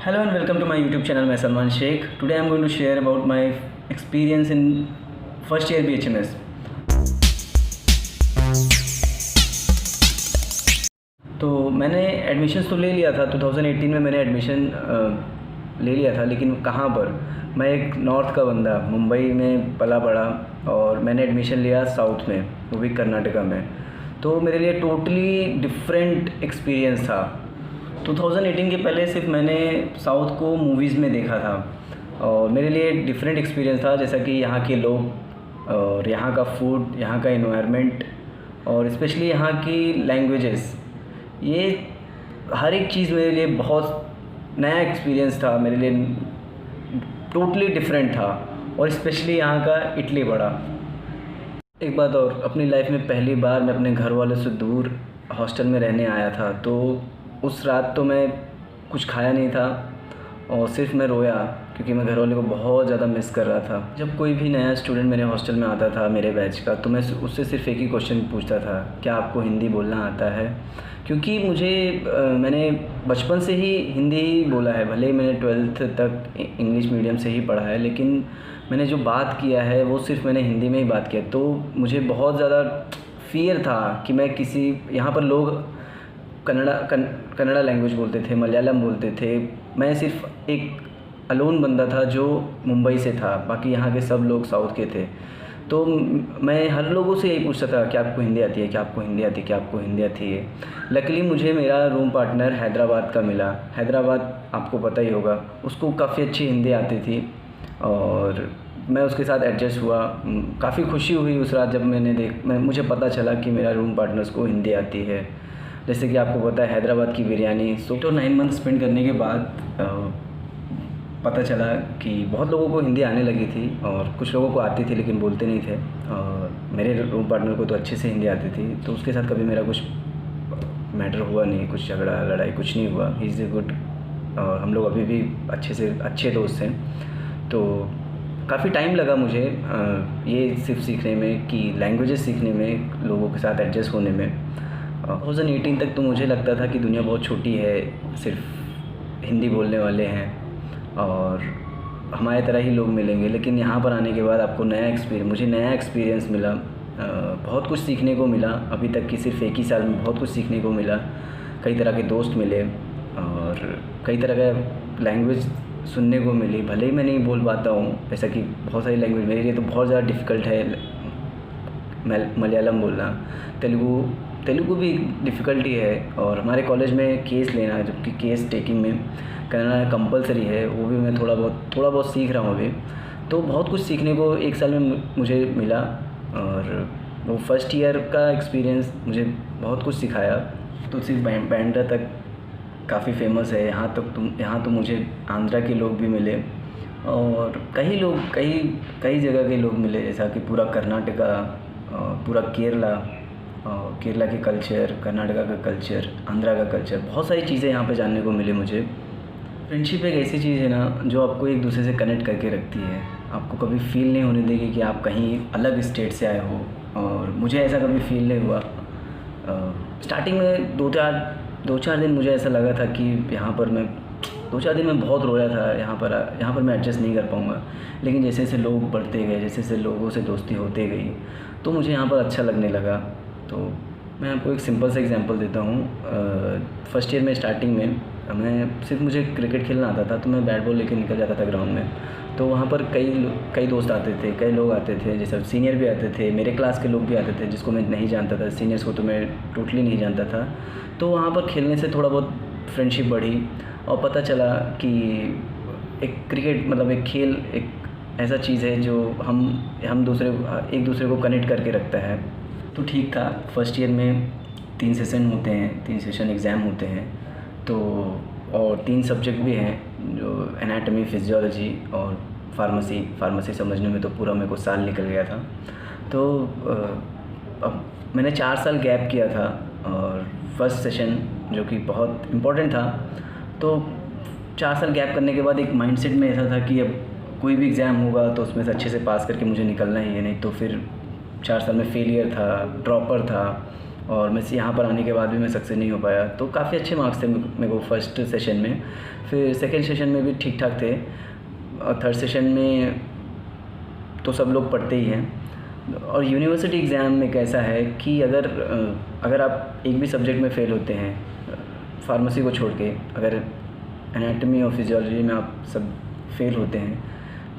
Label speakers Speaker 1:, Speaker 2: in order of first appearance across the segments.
Speaker 1: Hello and welcome to my YouTube channel. मैं Salman Sheikh. Today I'm going to share about my experience in first year BHMS. तो मैंने admission तो ले लिया था 2018 में. मैंने एडमिशन ले लिया था, लेकिन कहाँ पर. मैं एक नॉर्थ का बंदा, मुंबई में पला बड़ा, और मैंने एडमिशन लिया साउथ में, वो भी कर्नाटका में. तो मेरे लिए टोटली डिफरेंट एक्सपीरियंस था. 2018 के पहले सिर्फ मैंने साउथ को मूवीज़ में देखा था, और मेरे लिए डिफरेंट एक्सपीरियंस था. जैसा कि यहाँ के लोग और यहाँ का फूड, यहाँ का एनवायरनमेंट, और स्पेशली यहाँ की लैंग्वेजेस, ये हर एक चीज़ मेरे लिए बहुत नया एक्सपीरियंस था. मेरे लिए टोटली डिफरेंट था. और स्पेशली यहाँ का इडली वड़ा. एक बात और, अपनी लाइफ में पहली बार मैं अपने घर वालों से दूर हॉस्टल में रहने आया था. तो उस रात तो मैं कुछ खाया नहीं था, और सिर्फ मैं रोया, क्योंकि मैं घर वाले को बहुत ज़्यादा मिस कर रहा था. जब कोई भी नया स्टूडेंट मेरे हॉस्टल में आता था मेरे बैच का, तो मैं उससे सिर्फ एक ही क्वेश्चन पूछता था, क्या आपको हिंदी बोलना आता है. क्योंकि मैंने बचपन से ही हिंदी ही बोला है. भले ही मैंने 12th तक इंग्लिश मीडियम से ही पढ़ा है, लेकिन मैंने जो बात किया है वो सिर्फ मैंने हिंदी में ही बात किया. तो मुझे बहुत ज़्यादा फ़ियर था कि मैं यहाँ पर लोग कन्नड़ा लैंग्वेज बोलते थे, मलयालम बोलते थे. मैं सिर्फ एक अलोन बंदा था जो मुंबई से था, बाकी यहाँ के सब लोग साउथ के थे. तो मैं हर लोगों से यही पूछता था, क्या आपको हिंदी आती है, क्या आपको हिंदी आती है, क्या आपको हिंदी आती है. लकीली मुझे मेरा रूम पार्टनर हैदराबाद का मिला. हैदराबाद आपको पता ही होगा, उसको काफ़ी अच्छी हिंदी आती थी, और मैं उसके साथ एडजस्ट हुआ. काफ़ी खुशी हुई उस रात जब मुझे पता चला कि मेरा रूम पार्टनर्स को हिंदी आती है. जैसे कि आपको पता है हैदराबाद की बिरयानी. तो 9 मंथ स्पेंड करने के बाद पता चला कि बहुत लोगों को हिंदी आने लगी थी, और कुछ लोगों को आती थी लेकिन बोलते नहीं थे. और मेरे रूम पार्टनर को तो अच्छे से हिंदी आती थी, तो उसके साथ कभी मेरा कुछ मैटर हुआ नहीं, कुछ झगड़ा लड़ाई कुछ नहीं हुआ. ही इज़ ए गुड, और हम लोग अभी भी अच्छे दोस्त हैं. तो काफ़ी टाइम लगा मुझे ये सिर्फ सीखने में, कि लैंग्वेजेस सीखने में, लोगों के साथ एडजस्ट होने में. 2018 तक तो मुझे लगता था कि दुनिया बहुत छोटी है, सिर्फ हिंदी बोलने वाले हैं और हमारे तरह ही लोग मिलेंगे. लेकिन यहाँ पर आने के बाद आपको मुझे नया एक्सपीरियंस मिला. बहुत कुछ सीखने को मिला. अभी तक की सिर्फ एक ही साल में बहुत कुछ सीखने को मिला. कई तरह के दोस्त मिले, और कई तरह का लैंग्वेज सुनने को मिली. भले ही मैं नहीं बोल पाता हूँ, जैसा कि बहुत सारी लैंग्वेज मेरे लिए तो बहुत ज़्यादा डिफ़िकल्ट है. मलयालम बोलना, तेलुगु भी डिफ़िकल्टी है. और हमारे कॉलेज में केस लेना, जबकि केस टेकिंग में कन्नड़ा कंपलसरी है, वो भी मैं थोड़ा बहुत सीख रहा हूँ अभी. तो बहुत कुछ सीखने को एक साल में मुझे मिला, और वो फर्स्ट ईयर का एक्सपीरियंस मुझे बहुत कुछ सिखाया. तो सिर्फ बैंड्रा तक काफ़ी फेमस है. यहाँ तो मुझे आंध्रा के लोग भी मिले, और कई जगह के लोग मिले, जैसा कि पूरा कर्नाटका, पूरा केरला के कल्चर, कर्नाटका का कल्चर, आंध्रा का कल्चर, बहुत सारी चीज़ें यहाँ पे जानने को मिली मुझे. फ्रेंडशिप एक ऐसी चीज़ है ना, जो आपको एक दूसरे से कनेक्ट करके रखती है. आपको कभी फील नहीं होने देगी कि आप कहीं अलग स्टेट से आए हो, और मुझे ऐसा कभी फील नहीं हुआ. स्टार्टिंग में 2-4 दिन मुझे ऐसा लगा था कि यहाँ पर मैं 2-4 दिन में बहुत रोया था. यहाँ पर मैं एडजस्ट नहीं कर पाऊँगा. लेकिन जैसे जैसे लोग बढ़ते गए, जैसे जैसे लोगों से दोस्ती होते गई, तो मुझे यहाँ पर अच्छा लगने लगा. तो मैं आपको एक सिंपल सा एग्जांपल देता हूँ. फर्स्ट ईयर में स्टार्टिंग में मुझे क्रिकेट खेलना आता था, तो मैं बैट बॉल लेकर निकल जाता था ग्राउंड में. तो वहाँ पर कई दोस्त आते थे, कई लोग आते थे, जैसे सीनियर भी आते थे, मेरे क्लास के लोग भी आते थे जिसको मैं नहीं जानता था. सीनियर्स को तो मैं टोटली नहीं जानता था. तो वहाँ पर खेलने से थोड़ा बहुत फ्रेंडशिप बढ़ी, और पता चला कि एक क्रिकेट मतलब एक खेल एक ऐसा चीज़ है जो एक दूसरे को कनेक्ट करके रखता है. तो ठीक था. फर्स्ट ईयर में 3 सेशन होते हैं, 3 सेशन एग्ज़ाम होते हैं. तो और 3 सब्जेक्ट भी हैं, जो एनाटॉमी, फिजियोलॉजी और फार्मेसी समझने में तो पूरा मेरे को साल निकल गया था. तो अब मैंने 4 साल गैप किया था, और फर्स्ट सेशन जो कि बहुत इम्पोर्टेंट था. तो 4 साल गैप करने के बाद एक माइंडसेट में ऐसा था कि अब कोई भी एग्ज़ाम होगा तो उसमें से अच्छे से पास करके मुझे निकलना ही है, नहीं तो फिर 4 साल में फेलियर था, ड्रॉपर था. और मैं यहाँ पर आने के बाद भी मैं सक्सेस नहीं हो पाया। तो काफ़ी अच्छे मार्क्स थे मेरे को फर्स्ट सेशन में, फिर सेकेंड सेशन में भी ठीक ठाक थे, और थर्ड सेशन में तो सब लोग पढ़ते ही हैं। और यूनिवर्सिटी एग्ज़ाम में कैसा है कि अगर आप एक भी सब्जेक्ट में फ़ेल होते हैं, फार्मेसी को छोड़ के, अगर एनाटॉमी और फिजियोलॉजी में आप सब फेल होते हैं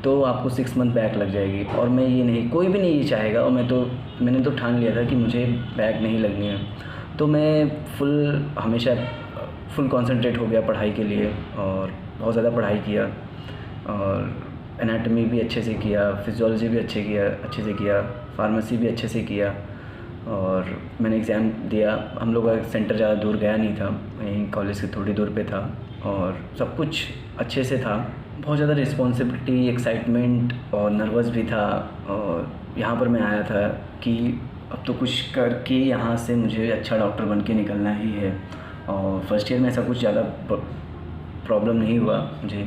Speaker 1: तो आपको 6 मंथ बैक लग जाएगी। और मैं ये नहीं, कोई भी नहीं ये चाहेगा, और मैंने तो ठान लिया था कि मुझे बैक नहीं लगनी है। तो मैं हमेशा फुल कंसंट्रेट हो गया पढ़ाई के लिए, और बहुत ज़्यादा पढ़ाई किया, और एनाटॉमी भी अच्छे से किया, फिजियोलॉजी भी अच्छे से किया, फार्मेसी भी अच्छे से किया, और मैंने एग्ज़ाम दिया। हम लोग का सेंटर ज़्यादा दूर गया नहीं था, वहीं कॉलेज से थोड़ी दूर पे था, और सब कुछ अच्छे से था। बहुत ज़्यादा रिस्पॉन्सिबिलिटी, एक्साइटमेंट और नर्वस भी था। और यहाँ पर मैं आया था कि अब तो कुछ करके यहाँ से मुझे अच्छा डॉक्टर बन के निकलना ही है। और फर्स्ट ईयर में ऐसा कुछ ज़्यादा प्रॉब्लम नहीं हुआ मुझे।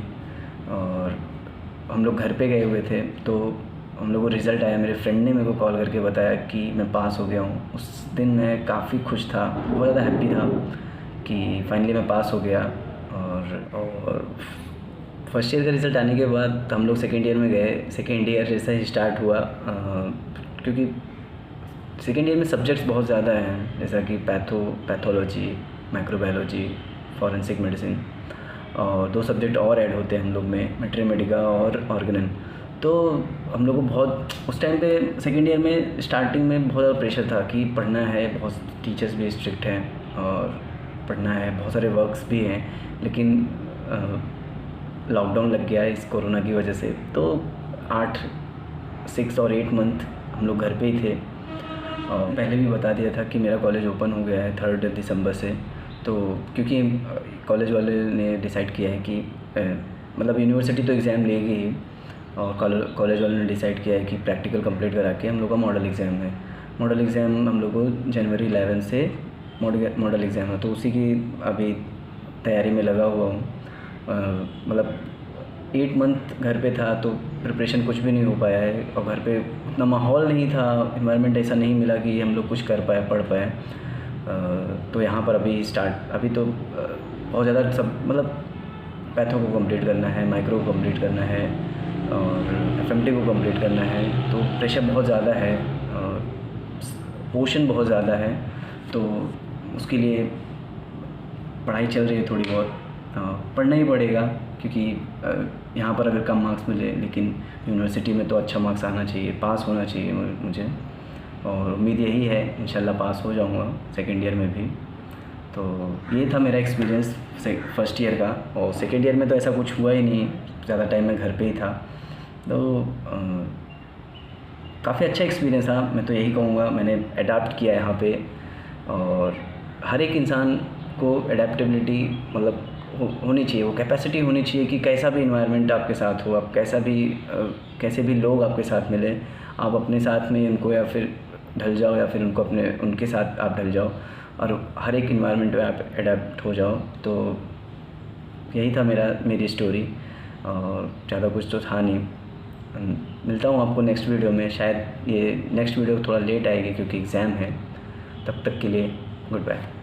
Speaker 1: और हम लोग घर पे गए हुए थे, तो हम लोग को रिज़ल्ट आया, मेरे फ्रेंड ने मेरे को कॉल करके बताया कि मैं पास हो गया हूँ। उस दिन मैं काफ़ी खुश था, बहुत ज़्यादा हैप्पी था कि फाइनली मैं पास हो गया। और फर्स्ट ईयर का रिज़ल्ट आने के बाद हम लोग सेकेंड ईयर में गए। सेकेंड ईयर जैसा ही स्टार्ट हुआ, क्योंकि सेकेंड ईयर में सब्जेक्ट्स बहुत ज़्यादा हैं, जैसा कि पैथोलॉजी, माइक्रोबायोलॉजी, फॉरेंसिक मेडिसिन, और 2 सब्जेक्ट और ऐड होते हैं हम लोग में, मैट्रीमेडिका और ऑर्गेनन। तो हम लोग को बहुत उस टाइम पे सेकेंड ईयर में स्टार्टिंग में बहुत ज़्यादा प्रेशर था कि पढ़ना है, बहुत टीचर्स भी स्ट्रिक्ट हैं और पढ़ना है, बहुत सारे वर्क्स भी हैं। लेकिन लॉकडाउन लग गया इस कोरोना की वजह से, तो 6 और 8 मंथ हम लोग घर पे ही थे। और पहले भी बता दिया था कि मेरा कॉलेज ओपन हो गया है 3 दिसंबर से। तो क्योंकि कॉलेज वाले ने डिसाइड किया है कि मतलब यूनिवर्सिटी तो एग्ज़ाम लेगी ही, और कॉलेज वालों ने डिसाइड किया है कि प्रैक्टिकल कंप्लीट करा के हम लोग का मॉडल एग्ज़ाम है। मॉडल एग्ज़ाम हम लोग को जनवरी 11 से मॉडल एग्ज़ाम है, तो उसी की अभी तैयारी में लगा हुआ हूँ। मतलब 8 मंथ घर पे था, तो प्रिपरेशन कुछ भी नहीं हो पाया है, और घर पे उतना माहौल नहीं था, इन्वायरमेंट ऐसा नहीं मिला कि हम लोग कुछ कर पाए, पढ़ पाए। तो यहाँ पर अभी तो बहुत ज़्यादा सब, मतलब पैथो को कंप्लीट करना है, माइक्रो को कंप्लीट करना है, और एफएमटी को कंप्लीट करना है। तो प्रेशर बहुत ज़्यादा है, और पोर्शन बहुत ज़्यादा है, तो उसके लिए पढ़ाई चल रही है थोड़ी बहुत। पढ़ना ही पड़ेगा, क्योंकि यहाँ पर अगर कम मार्क्स मिले, लेकिन यूनिवर्सिटी में तो अच्छा मार्क्स आना चाहिए, पास होना चाहिए मुझे, और उम्मीद यही है इंशाल्लाह पास हो जाऊँगा सेकेंड ईयर में भी। तो ये था मेरा एक्सपीरियंस फर्स्ट ईयर का। और सेकेंड ईयर में तो ऐसा कुछ हुआ ही नहीं, ज़्यादा टाइम मैं घर पे ही था। तो काफ़ी अच्छा एक्सपीरियंस था, मैं तो यही कहूँगा। मैंने अडाप्ट किया यहाँ पे, और हर एक इंसान को एडेप्टेबिलिटी मतलब होनी चाहिए, वो कैपेसिटी होनी चाहिए कि कैसा भी इन्वायरमेंट आपके साथ हो, आप कैसे भी लोग आपके साथ मिले, आप अपने साथ में उनको या फिर ढल जाओ, या फिर उनके साथ आप ढल जाओ, और हर एक इन्वायरमेंट में आप एडेप्ट हो जाओ। तो यही था मेरी स्टोरी, और ज़्यादा कुछ तो था नहीं। मिलता हूँ आपको नेक्स्ट वीडियो में। शायद ये नेक्स्ट वीडियो थोड़ा लेट आएगी क्योंकि एग्ज़ाम है। तब तक के लिए गुड बाय।